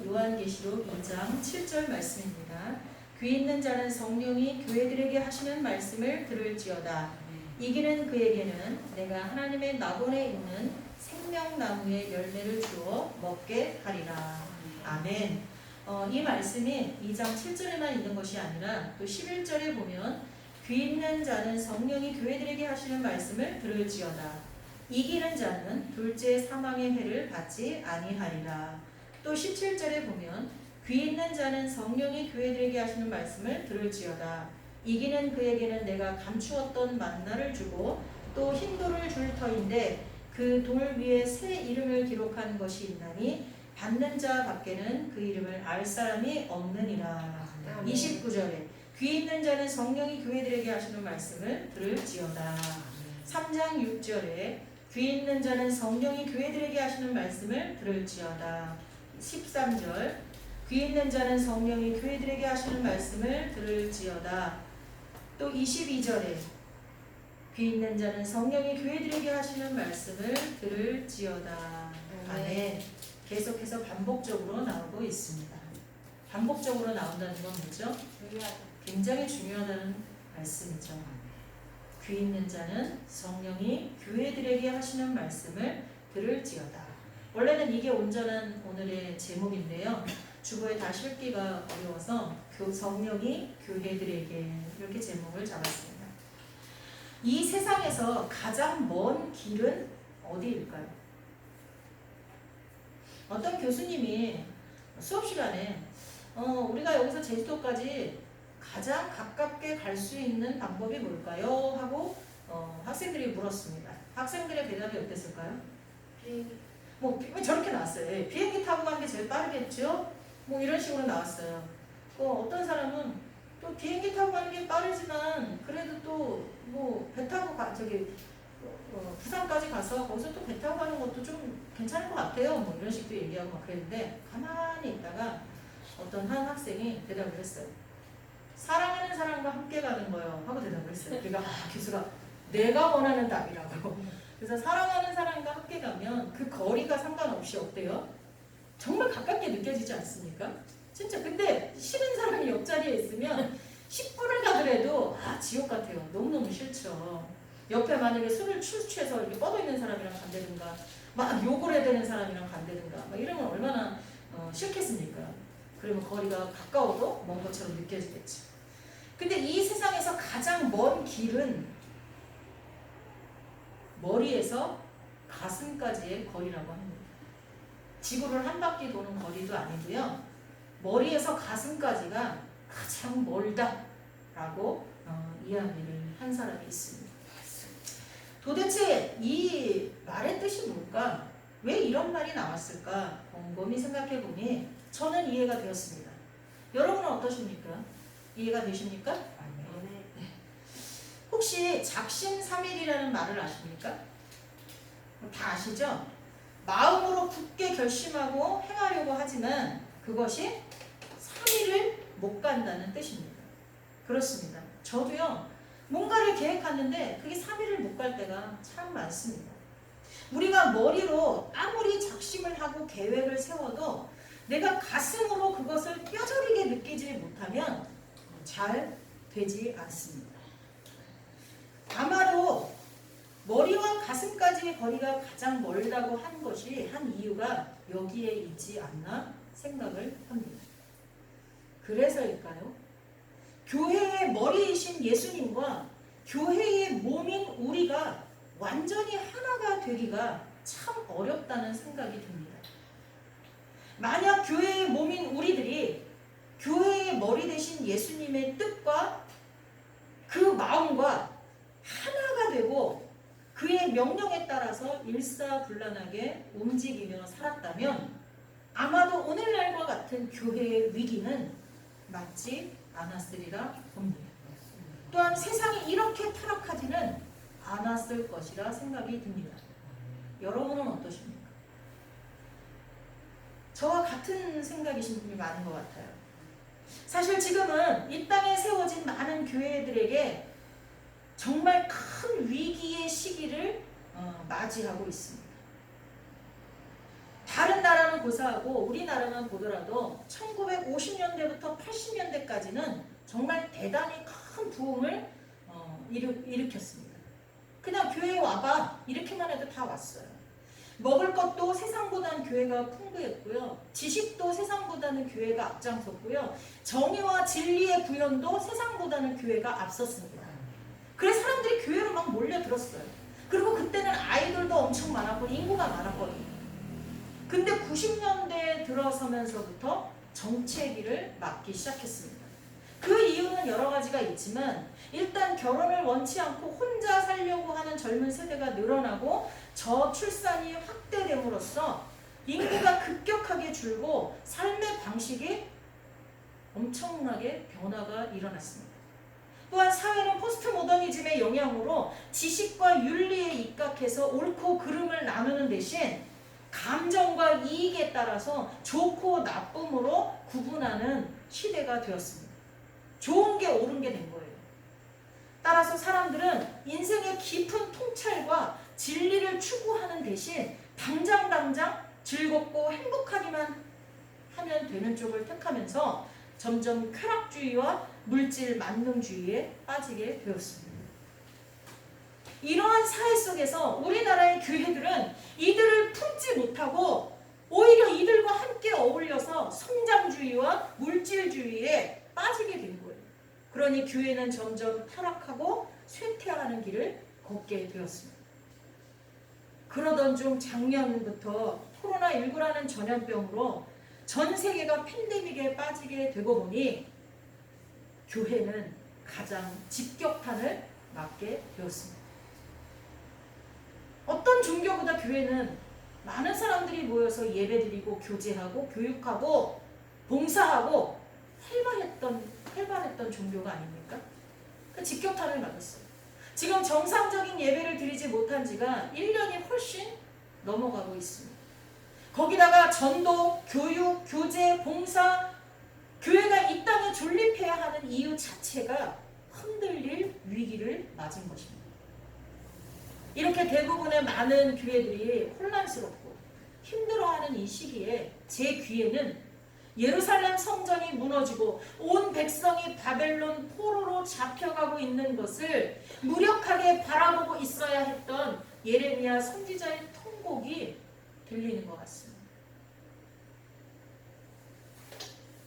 요한계시록 2장 7절 말씀입니다. 귀 있는 자는 성령이 교회들에게 하시는 말씀을 들을지어다. 이기는 그에게는 내가 하나님의 낙원에 있는 생명나무의 열매를 주어 먹게 하리라. 아멘. 이 말씀이 2장 7절에만 있는 것이 아니라 또 11절에 보면 귀 있는 자는 성령이 교회들에게 하시는 말씀을 들을지어다. 이기는 자는 둘째 사망의 해를 받지 아니하리라. 또 17절에 보면 귀 있는 자는 성령이 교회들에게 하시는 말씀을 들을지어다. 이기는 그에게는 내가 감추었던 만나를 주고 또 흰돌을 줄 터인데 그 돌 위에 새 이름을 기록한 것이 있나니 받는 자 밖에는 그 이름을 알 사람이 없느니라. 29절에 귀 있는 자는 성령이 교회들에게 하시는 말씀을 들을지어다. 3장 6절에 귀 있는 자는 성령이 교회들에게 하시는 말씀을 들을지어다. 13절 귀 있는 자는 성령이 교회들에게 하시는 말씀을 들을지어다. 또 22절에 귀 있는 자는 성령이 교회들에게 하시는 말씀을 들을지어다. 아멘. 계속해서 반복적으로 나오고 있습니다. 반복적으로 나온다는 건 뭐죠? 굉장히 중요하다는 말씀이죠. 귀 있는 자는 성령이 교회들에게 하시는 말씀을 들을지어다. 원래는 이게 온전한 오늘의 제목인데요. 주보에 다 실기가 어려워서 성령이 교회들에게 이렇게 제목을 잡았습니다. 이 세상에서 가장 먼 길은 어디일까요? 어떤 교수님이 수업 시간에 우리가 여기서 제주도까지 가장 가깝게 갈 수 있는 방법이 뭘까요? 하고 학생들이 물었습니다. 학생들의 대답이 어땠을까요? 비행기. 뭐 저렇게 나왔어요. 비행기 타고 가는 게 제일 빠르겠죠? 뭐 이런 식으로 나왔어요. 어떤 사람은 또 비행기 타고 가는 게 빠르지만 그래도 또 뭐 배 타고 부산까지 가서 거기서 또 배 타고 가는 것도 좀 괜찮을 것 같아요. 뭐 이런 식도 얘기하고 막 그랬는데 가만히 있다가 어떤 한 학생이 대답을 했어요. 사랑하는 사람과 함께 가는 거예요. 하고 대답을 했어요. 그러니까 교수가 내가 원하는 답이라고. 그래서 사랑하는 사람과 함께 가면 그 거리가 상관없이 어때요? 정말 가깝게 느껴지지 않습니까? 진짜. 근데 싫은 사람이 옆자리에 있으면 10분을 가더라도 지옥 같아요. 너무너무 싫죠. 옆에 만약에 술을 취해서 이렇게 뻗어 있는 사람이랑 간다든가 막 욕을 해야 되는 사람이랑 간다든가 막 이러면 얼마나 싫겠습니까? 그러면 거리가 가까워도 먼 것처럼 느껴지겠죠. 근데 이 세상에서 가장 먼 길은 머리에서 가슴까지의 거리라고 합니다. 지구를 한 바퀴 도는 거리도 아니고요. 머리에서 가슴까지가 가장 멀다라고 이야기를 한 사람이 있습니다. 도대체 이 말의 뜻이 뭘까? 왜 이런 말이 나왔을까? 곰곰이 생각해보니 저는 이해가 되었습니다. 여러분은 어떠십니까? 이해가 되십니까? 네. 혹시 작심삼일이라는 말을 아십니까? 다 아시죠? 마음으로 굳게 결심하고 행하려고 하지만 그것이 3일을 못 간다는 뜻입니다. 그렇습니다. 저도요. 뭔가를 계획하는데 그게 3일을 못 갈 때가 참 많습니다. 우리가 머리로 아무리 작심을 하고 계획을 세워도 내가 가슴으로 그것을 뼈저리게 느끼지 못하면 잘 되지 않습니다. 아마도 머리와 가슴까지의 거리가 가장 멀다고 한 것이 한 이유가 여기에 있지 않나 생각을 합니다. 그래서일까요? 교회의 머리이신 예수님과 교회의 몸인 우리가 완전히 하나가 되기가 참 어렵다는 생각이 듭니다. 만약 교회의 몸인 우리들이 교회의 머리 되신 예수님의 뜻과 그 마음과 하나가 되고 그의 명령에 따라서 일사불란하게 움직이며 살았다면 아마도 오늘날과 같은 교회의 위기는 맞지 않았으리라 봅니다. 또한 세상이 이렇게 타락하지는 않았을 것이라 생각이 듭니다. 여러분은 어떠십니까? 저와 같은 생각이신 분이 많은 것 같아요. 사실 지금은 이 땅에 세워진 많은 교회들에게 정말 큰 위기의 시기를 맞이하고 있습니다. 다른 나라는 고사하고 우리나라만 보더라도 1950년대부터 80년대까지는 정말 대단히 큰 부흥을 일으켰습니다. 그냥 교회에 와봐 이렇게만 해도 다 왔어요. 먹을 것도 세상보다는 교회가 풍부했고요. 지식도 세상보다는 교회가 앞장섰고요. 정의와 진리의 구현도 세상보다는 교회가 앞섰습니다. 그래서 사람들이 교회로 막 몰려들었어요. 그리고 그때는 아이들도 엄청 많았고 인구가 많았거든요. 근데 90년대에 들어서면서부터 정체기를 맞기 시작했습니다. 그 이유는 여러 가지가 있지만 일단 결혼을 원치 않고 혼자 살려고 하는 젊은 세대가 늘어나고 저출산이 확대됨으로써 인구가 급격하게 줄고 삶의 방식이 엄청나게 변화가 일어났습니다. 또한 사회는 포스트 모더니즘의 영향으로 지식과 윤리에 입각해서 옳고 그름을 나누는 대신 감정과 이익에 따라서 좋고 나쁨으로 구분하는 시대가 되었습니다. 좋은 게 옳은 게 된 거예요. 따라서 사람들은 인생의 깊은 통찰과 진리를 추구하는 대신 당장 즐겁고 행복하기만 하면 되는 쪽을 택하면서 점점 쾌락주의와 물질 만능주의에 빠지게 되었습니다. 이러한 사회 속에서 우리나라의 교회들은 이들을 품지 못하고 오히려 이들과 함께 어울려서 성장주의와 물질주의에 빠지게 된 거예요. 그러니 교회는 점점 타락하고 쇠퇴하는 길을 걷게 되었습니다. 그러던 중 작년부터 코로나19라는 전염병으로 전 세계가 팬데믹에 빠지게 되고 보니 교회는 가장 직격탄을 맞게 되었습니다. 어떤 종교보다 교회는 많은 사람들이 모여서 예배드리고 교제하고 교육하고 봉사하고 활발했던 종교가 아닙니까? 그 직격탄을 맞았어요. 지금 정상적인 예배를 드리지 못한 지가 1년이 훨씬 넘어가고 있습니다. 거기다가 전도, 교육, 교제, 봉사, 교회가 이 땅에 존립해야 하는 이유 자체가 흔들릴 위기를 맞은 것입니다. 이렇게 대부분의 많은 교회들이 혼란스럽고 힘들어하는 이 시기에 제 귀에는 예루살렘 성전이 무너지고 온 백성이 바벨론 포로로 잡혀가고 있는 것을 무력하게 바라보고 있어야 했던 예레미야 선지자의 통곡이 들리는 것 같습니다.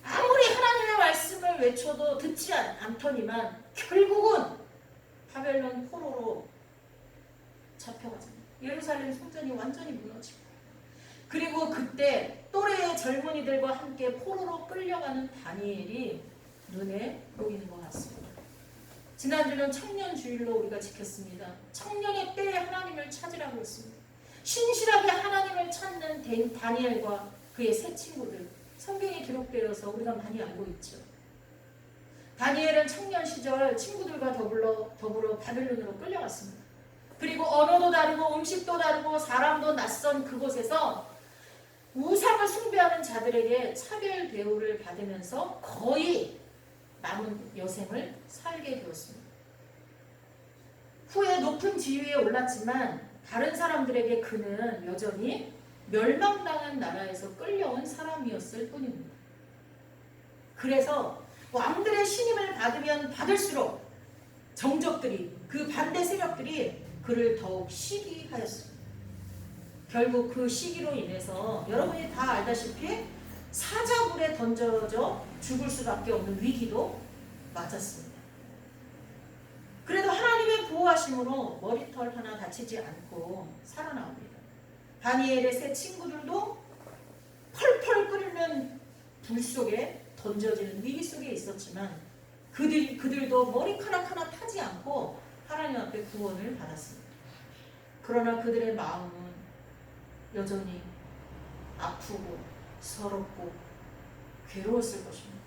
아무리 하나님의 말씀을 외쳐도 듣지 않더니만 결국은 바벨론 포로로 잡혀가잖아요. 예루살렘 성전이 완전히 무너지고, 그리고 그때 또래의 젊은이들과 함께 포로로 끌려가는 다니엘이 눈에 보이는 것 같습니다. 지난주는 청년주일로 우리가 지켰습니다. 청년의 때에 하나님을 찾으라고 했습니다. 신실하게 하나님을 찾는 다니엘과 그의 세 친구들, 성경에 기록되어서 우리가 많이 알고 있죠. 다니엘은 청년 시절 친구들과 더불어 바벨론으로 끌려갔습니다. 그리고 언어도 다르고 음식도 다르고 사람도 낯선 그곳에서 우상을 숭배하는 자들에게 차별 대우를 받으면서 거의 남은 여생을 살게 되었습니다. 후에 높은 지위에 올랐지만 다른 사람들에게 그는 여전히 멸망당한 나라에서 끌려온 사람이었을 뿐입니다. 그래서 왕들의 신임을 받으면 받을수록 정적들이, 그 반대 세력들이 그를 더욱 시기하였습니다. 결국 그 시기로 인해서 여러분이 다 알다시피 사자굴에 던져져 죽을 수밖에 없는 위기도 맞았습니다. 그래도 하나님의 보호하심으로 머리털 하나 다치지 않고 살아나옵니다. 다니엘의 세 친구들도 펄펄 끓는 불 속에 던져지는 위기 속에 있었지만 그들도 머리카락 하나 타지 않고 하나님 앞에 구원을 받았습니다. 그러나 그들의 마음은 여전히 아프고 서럽고 괴로웠을 것입니다.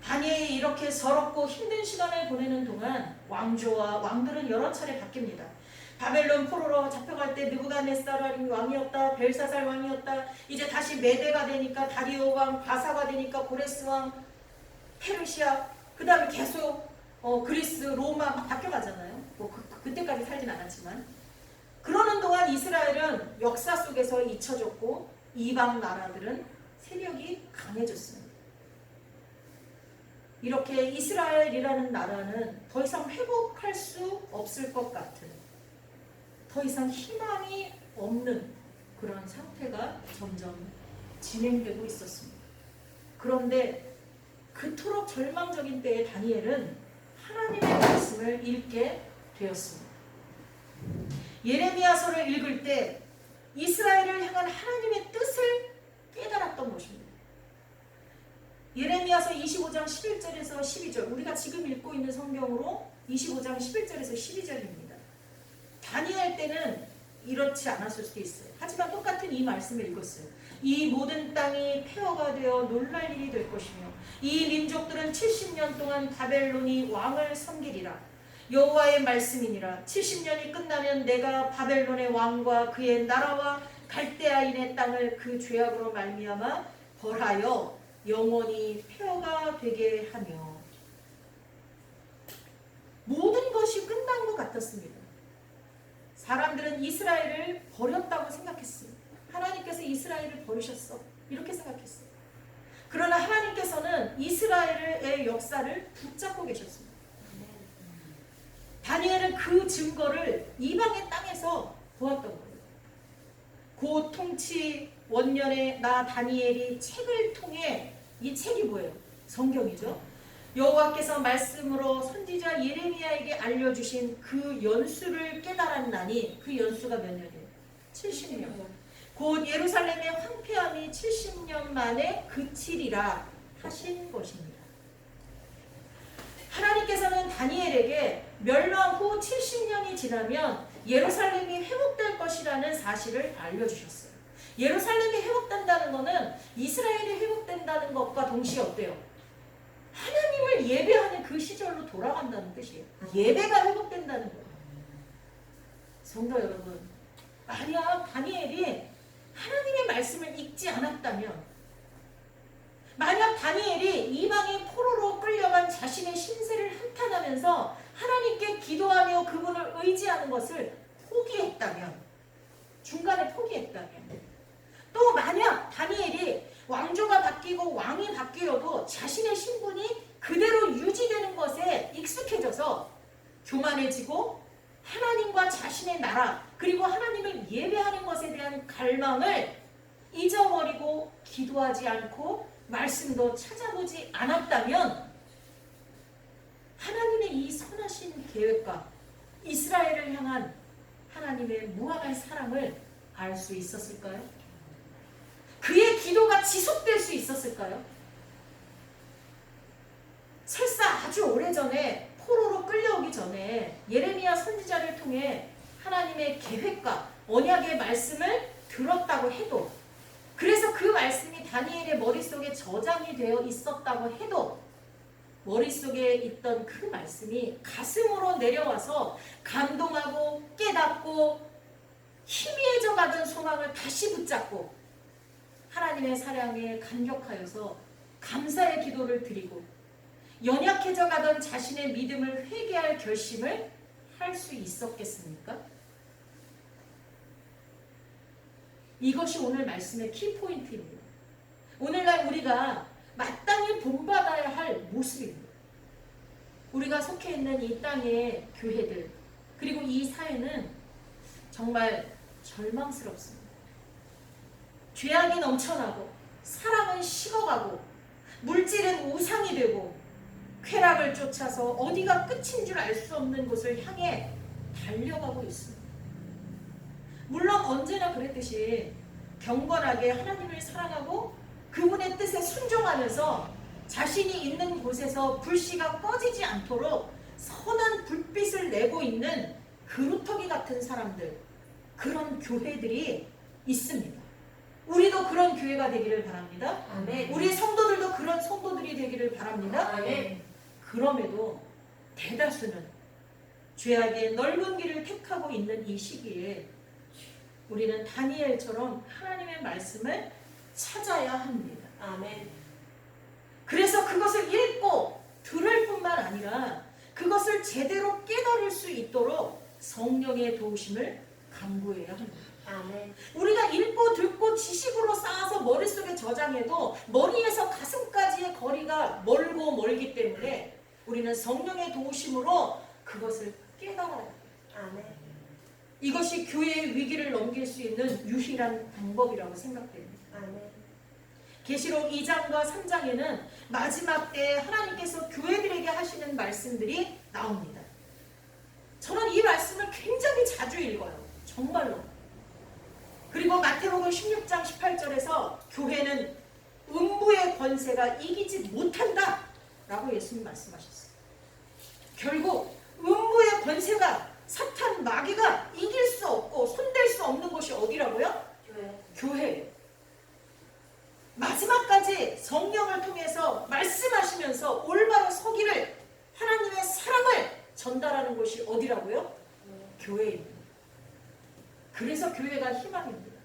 다니엘이 이렇게 서럽고 힘든 시간을 보내는 동안 왕조와 왕들은 여러 차례 바뀝니다. 바벨론 포로로 잡혀갈 때 느부갓네살 왕이었다, 벨사살 왕이었다, 이제 다시 메대가 되니까 다리오 왕, 바사가 되니까 고레스 왕, 페르시아, 그 다음에 계속 그리스, 로마 막 바뀌어가잖아요. 그때까지 살진 않았지만. 그러는 동안 이스라엘은 역사 속에서 잊혀졌고 이방 나라들은 세력이 강해졌습니다. 이렇게 이스라엘이라는 나라는 더 이상 회복할 수 없을 것 같은, 더 이상 희망이 없는 그런 상태가 점점 진행되고 있었습니다. 그런데 그토록 절망적인 때에 다니엘은 하나님의 말씀을 읽게 되었습니다. 예레미야서를 읽을 때 이스라엘을 향한 하나님의 뜻을 깨달았던 것입니다. 예레미야서 25장 11절에서 12절, 우리가 지금 읽고 있는 성경으로 25장 11절에서 12절입니다. 다니엘 때는 이렇지 않았을 수도 있어요. 하지만 똑같은 이 말씀을 읽었어요. 이 모든 땅이 폐허가 되어 놀랄 일이 될 것이며 이 민족들은 70년 동안 바벨론이 왕을 섬기리라. 여호와의 말씀이니라. 70년이 끝나면 내가 바벨론의 왕과 그의 나라와 갈대아인의 땅을 그 죄악으로 말미암아 벌하여 영원히 폐허가 되게 하며. 모든 것이 끝난 것 같았습니다. 사람들은 이스라엘을 버렸다고 생각했습니다. 하나님께서 이스라엘을 버리셨어, 이렇게 생각했어요. 그러나 하나님께서는 이스라엘의 역사를 붙잡고 계셨습니다. 다니엘은 그 증거를 이방의 땅에서 보았던 거예요. 고 통치 원년에 나 다니엘이 책을 통해, 이 책이 뭐예요? 성경이죠. 여호와께서 말씀으로 선지자 예레미야에게 알려주신 그 연수를 깨달았나니, 그 연수가 몇 년이에요? 70년. 곧 예루살렘의 황폐함이 70년 만에 그치리라 하신 것입니다. 하나님께서는 다니엘에게 멸망 후 70년이 지나면 예루살렘이 회복될 것이라는 사실을 알려주셨어요. 예루살렘이 회복된다는 것은 이스라엘이 회복된다는 것과 동시에 어때요? 하나님을 예배하는 그 시절로 돌아간다는 뜻이에요. 예배가 회복된다는 거예요. 성도 여러분, 만약 다니엘이 하나님의 말씀을 읽지 않았다면, 만약 다니엘이 이방의 포로로 끌려간 자신의 신세를 한탄하면서 하나님께 기도하며 그분을 의지하는 것을 포기했다면, 중간에 포기했다면, 또 만약 다니엘이 왕조가 바뀌고 왕이 바뀌어도 자신의 신분이 그대로 유지되는 것에 익숙해져서 교만해지고 하나님과 자신의 나라 그리고 하나님을 예배하는 것에 대한 갈망을 잊어버리고 기도하지 않고 말씀도 찾아보지 않았다면 하나님의 이 선하신 계획과 이스라엘을 향한 하나님의 무한한 사랑을 알 수 있었을까요? 그의 기도가 지속될 수 있었을까요? 설사 아주 오래전에 포로로 끌려오기 전에 예레미야 선지자를 통해 하나님의 계획과 언약의 말씀을 들었다고 해도, 그래서 그 말씀이 다니엘의 머릿속에 저장이 되어 있었다고 해도 머릿속에 있던 그 말씀이 가슴으로 내려와서 감동하고 깨닫고 희미해져 가던 소망을 다시 붙잡고 하나님의 사랑에 감격하여서 감사의 기도를 드리고 연약해져 가던 자신의 믿음을 회개할 결심을 할 수 있었겠습니까? 이것이 오늘 말씀의 키포인트입니다. 오늘날 우리가 마땅히 본받아야 할 모습입니다. 우리가 속해 있는 이 땅의 교회들 그리고 이 사회는 정말 절망스럽습니다. 죄악이 넘쳐나고 사랑은 식어가고 물질은 우상이 되고 쾌락을 쫓아서 어디가 끝인 줄 알 수 없는 곳을 향해 달려가고 있습니다. 물론 언제나 그랬듯이 경건하게 하나님을 사랑하고 그분의 뜻에 순종하면서 자신이 있는 곳에서 불씨가 꺼지지 않도록 선한 불빛을 내고 있는 그루터기 같은 사람들, 그런 교회들이 있습니다. 우리도 그런 교회가 되기를 바랍니다. 아멘. 우리 성도들도 그런 성도들이 되기를 바랍니다. 아멘. 그럼에도 대다수는 죄악의 넓은 길을 택하고 있는 이 시기에 우리는 다니엘처럼 하나님의 말씀을 찾아야 합니다. 아멘. 그래서 그것을 읽고 들을 뿐만 아니라 그것을 제대로 깨달을 수 있도록 성령의 도우심을 간구해야 합니다. 아멘. 우리가 읽고 듣고 지식으로 쌓아서 머릿속에 저장해도 머리에서 가슴까지의 거리가 멀고 멀기 때문에 우리는 성령의 도우심으로 그것을 깨달아야 돼요. 아멘. 이것이 교회의 위기를 넘길 수 있는 유일한 방법이라고 생각됩니다. 아멘. 계시록 2장과 3장에는 마지막 때에 하나님께서 교회들에게 하시는 말씀들이 나옵니다. 저는 이 말씀을 굉장히 자주 읽어요. 정말로. 그리고 마태복음 16장 18절에서 교회는 음부의 권세가 이기지 못한다 라고 예수님 말씀하셨어요. 결국 음부의 권세가 사탄 마귀가 이길 수 없고 손댈 수 없는 곳이 어디라고요? 교회예요. 마지막까지 성령을 통해서 말씀하시면서 올바로 서기를 하나님의 사랑을 전달하는 곳이 어디라고요? 교회입니다. 그래서 교회가 희망입니다.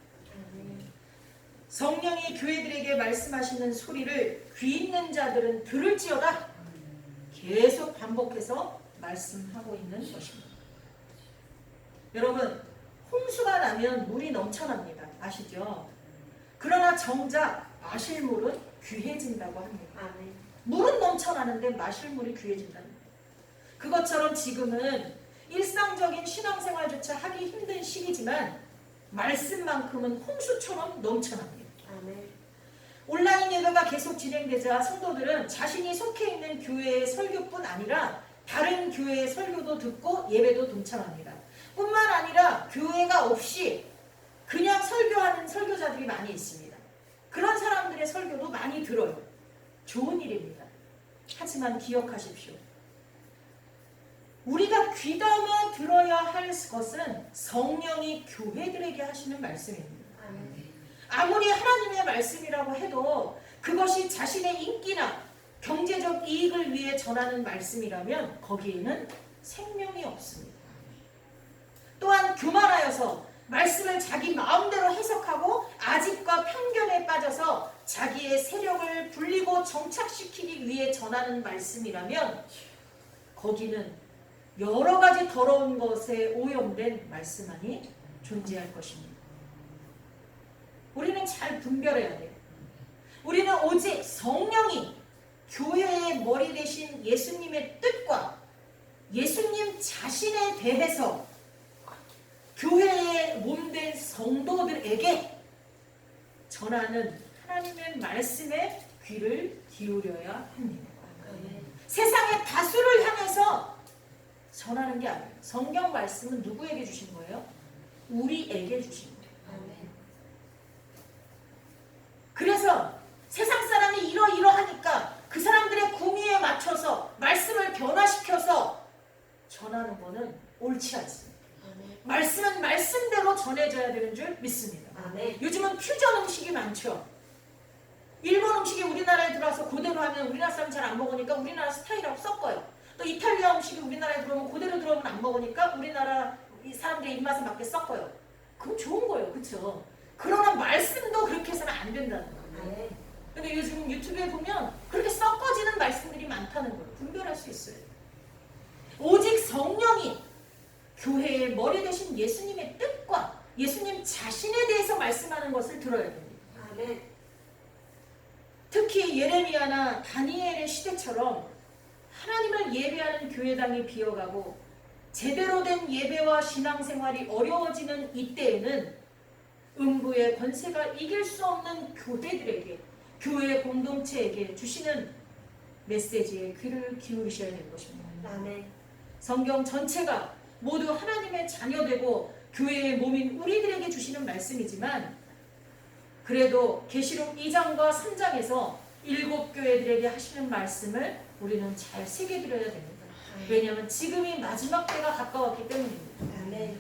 성령이 교회들에게 말씀하시는 소리를 귀 있는 자들은 들을지어다 계속 반복해서 말씀하고 있는 것입니다. 여러분, 홍수가 나면 물이 넘쳐납니다. 아시죠? 그러나 정작 마실 물은 귀해진다고 합니다. 아멘. 물은 넘쳐나는데 마실 물이 귀해진답니다. 그것처럼 지금은 일상적인 신앙생활조차 하기 힘든 시기지만 말씀만큼은 홍수처럼 넘쳐납니다. 아멘. 온라인 예배가 계속 진행되자 성도들은 자신이 속해 있는 교회의 설교뿐 아니라 다른 교회의 설교도 듣고 예배도 동참합니다. 뿐만 아니라 교회가 없이 그냥 설교하는 설교자들이 많이 있습니다. 그런 사람들의 설교도 많이 들어요. 좋은 일입니다. 하지만 기억하십시오. 우리가 귀담아 들어야 할 것은 성령이 교회들에게 하시는 말씀입니다. 아멘. 아무리 하나님의 말씀이라고 해도 그것이 자신의 인기나 경제적 이익을 위해 전하는 말씀이라면 거기에는 생명이 없습니다. 또한 교만하여서 말씀을 자기 마음대로 해석하고 아집과 편견에 빠져서 자기의 세력을 불리고 정착시키기 위해 전하는 말씀이라면 거기는 여러 가지 더러운 것에 오염된 말씀만이 존재할 것입니다. 우리는 잘 분별해야 돼요. 우리는 오직 성령이 교회의 머리 대신 예수님의 뜻과 예수님 자신에 대해서 교회의 몸된 성도들에게 전하는 하나님의 말씀에 귀를 기울여야 합니다. 세상의 다수를 향해서 전하는 게 아니에요. 성경 말씀은 누구에게 주신 거예요? 우리에게 주신 거예요. 그래서 세상 사람이 이러이러하니까 그 사람들의 구미에 맞춰서 말씀을 변화시켜서 전하는 거는 옳지 않습니다. 말씀은 말씀대로 전해져야 되는 줄 믿습니다. 요즘은 퓨전 음식이 많죠. 일본 음식이 우리나라에 들어와서 그대로 하면 우리나라 사람 잘 안 먹으니까 우리나라 스타일하고 섞어요. 또 이탈리아 음식이 우리나라에 들어오면 그대로 들어오면 안 먹으니까 우리나라 사람들의 입맛에 맞게 섞어요. 그건 좋은 거예요. 그렇죠? 그러나 말씀도 그렇게 해서는 안 된다는 거예요. 근데 요즘 유튜브에 보면 그렇게 섞어지는 말씀들이 많다는 거예요. 분별할 수 있어요. 오직 성령이 교회의 머리 대신 예수님의 뜻과 예수님 자신에 대해서 말씀하는 것을 들어야 됩니다. 특히 예레미야나 다니엘의 시대처럼 하나님을 예배하는 교회당이 비어가고 제대로 된 예배와 신앙생활이 어려워지는 이때에는 음부의 권세가 이길 수 없는 교회들에게, 교회 공동체에게 주시는 메시지에 귀를 기울이셔야 될 것입니다. 성경 전체가 모두 하나님의 자녀되고 교회의 몸인 우리들에게 주시는 말씀이지만 그래도 계시록 2장과 3장에서 7교회들에게 하시는 말씀을 우리는 잘 새겨들어야 됩니다. 왜냐하면 지금이 마지막 때가 가까웠기 때문입니다.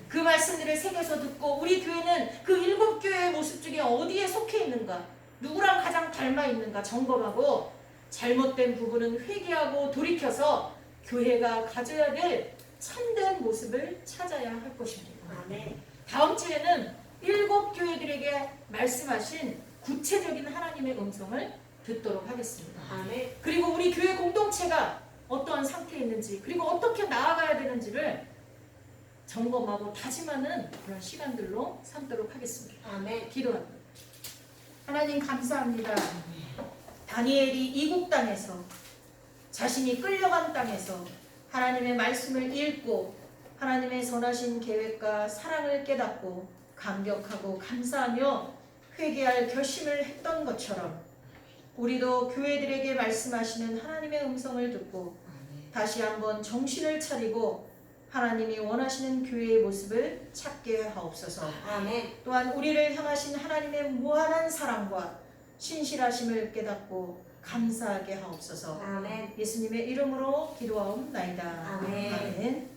그 말씀들을 새겨서 듣고 우리 교회는 그 7교회의 모습 중에 어디에 속해 있는가, 누구랑 가장 닮아 있는가 점검하고 잘못된 부분은 회개하고 돌이켜서 교회가 가져야 될 참된 모습을 찾아야 할 것입니다. 다음 주에는 7교회들에게 말씀하신 구체적인 하나님의 음성을 듣도록 하겠습니다. 그리고 우리 교회 공동체가 어떠한 상태에 있는지 그리고 어떻게 나아가야 되는지를 점검하고 다짐하는 그런 시간들로 삼도록 하겠습니다. 아멘. 기도합니다. 하나님 감사합니다. 다니엘이 이국 땅에서 자신이 끌려간 땅에서 하나님의 말씀을 읽고 하나님의 선하신 계획과 사랑을 깨닫고 감격하고 감사하며 회개할 결심을 했던 것처럼 우리도 교회들에게 말씀하시는 하나님의 음성을 듣고 다시 한번 정신을 차리고 하나님이 원하시는 교회의 모습을 찾게 하옵소서. 아멘. 또한 우리를 향하신 하나님의 무한한 사랑과 신실하심을 깨닫고 감사하게 하옵소서. 아멘. 예수님의 이름으로 기도하옵나이다. 아멘. 아멘.